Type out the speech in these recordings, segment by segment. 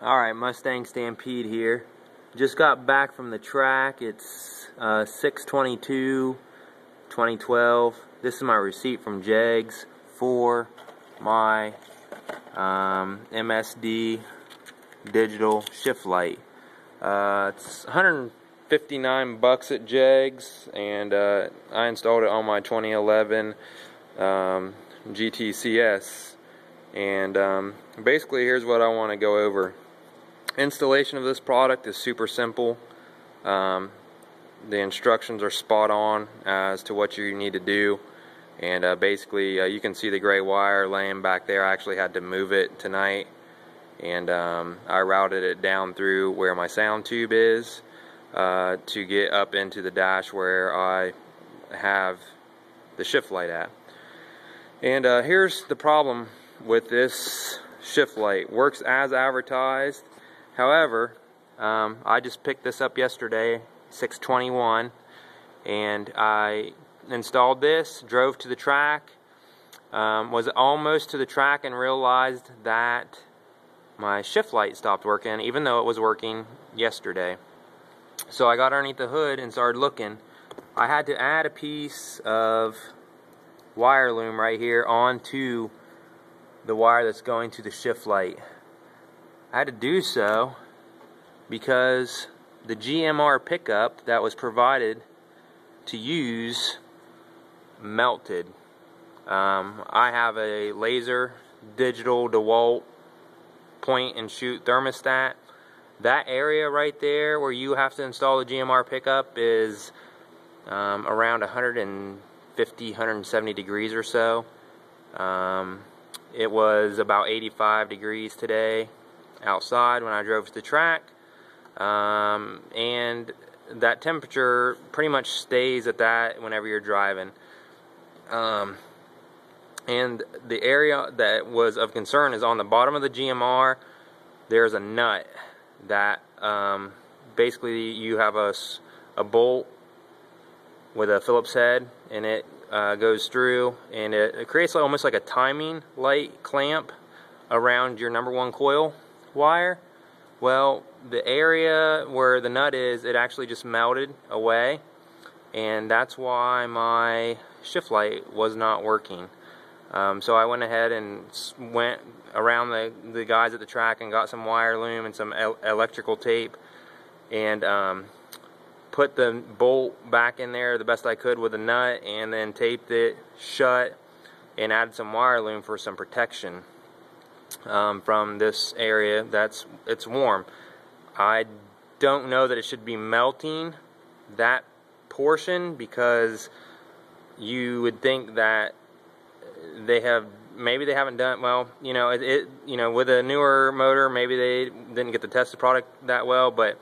Alright, Mustang Stampede here. Just got back from the track. It's 6/22/2012. This is my receipt from Jegs for my MSD digital shift light. It's 159 bucks at Jegs, and I installed it on my 2011 GTCS. And basically, here's what I want to go over. Installation of this product is super simple. The instructions are spot on as to what you need to do, and basically you can see the gray wire laying back there. I actually had to move it tonight, and I routed it down through where my sound tube is to get up into the dash where I have the shift light at. And here's the problem with this shift light. Works as advertised. However, I just picked this up yesterday, 6/21, and I installed this, drove to the track, was almost to the track, and realized that my shift light stopped working, even though it was working yesterday. So I got underneath the hood and started looking. I had to add a piece of wire loom right here onto the wire that's going to the shift light. I had to do so because the GMR pickup that was provided to use melted. I have a laser digital DeWalt point and shoot thermostat. That area right there where you have to install the GMR pickup is around 150, 170 degrees or so. It was about 85 degrees today outside when I drove to the track, and that temperature pretty much stays at that whenever you're driving. And the area that was of concern is on the bottom of the GMR. There's a nut that basically you have a bolt with a Phillips head, and it goes through, and it creates almost like a timing light clamp around your #1 coil wire. Well, the area where the nut is, it actually just melted away, and that's why my shift light was not working. So I went ahead and went around the guys at the track and got some wire loom and some electrical tape, and put the bolt back in there the best I could with a nut, and then taped it shut and added some wire loom for some protection from this area. It's warm. I don't know that it should be melting that portion, because you would think that maybe they haven't done well. You know, with a newer motor, maybe they didn't get to test the product that well, but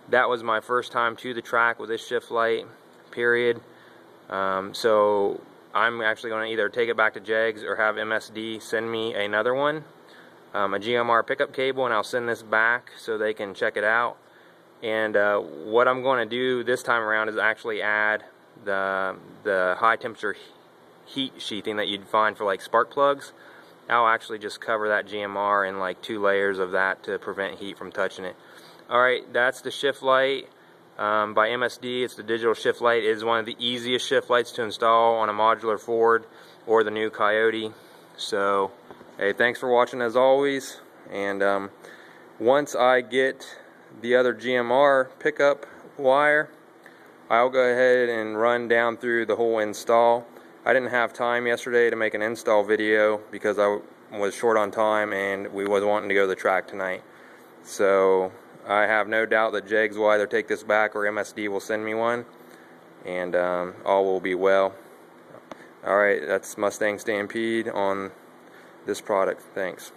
that was my first time to the track with this shift light, period. So I'm actually going to either take it back to Jegs or have MSD send me another one, a GMR pickup cable, and I'll send this back so they can check it out. And what I'm going to do this time around is actually add the high temperature heat sheathing that you'd find for like spark plugs. I'll actually just cover that GMR in like 2 layers of that to prevent heat from touching it. Alright, that's the shift light by MSD. It's the digital shift light. It is one of the easiest shift lights to install on a modular Ford or the new Coyote. So, hey, thanks for watching as always. And once I get the other GMR pickup wire, I'll go ahead and run down through the whole install. I didn't have time yesterday to make an install video because I was short on time and we was wanting to go to the track tonight. So I have no doubt that Jegs will either take this back or MSD will send me one, and all will be well. Alright, that's Mustang Stampede on this product. Thanks.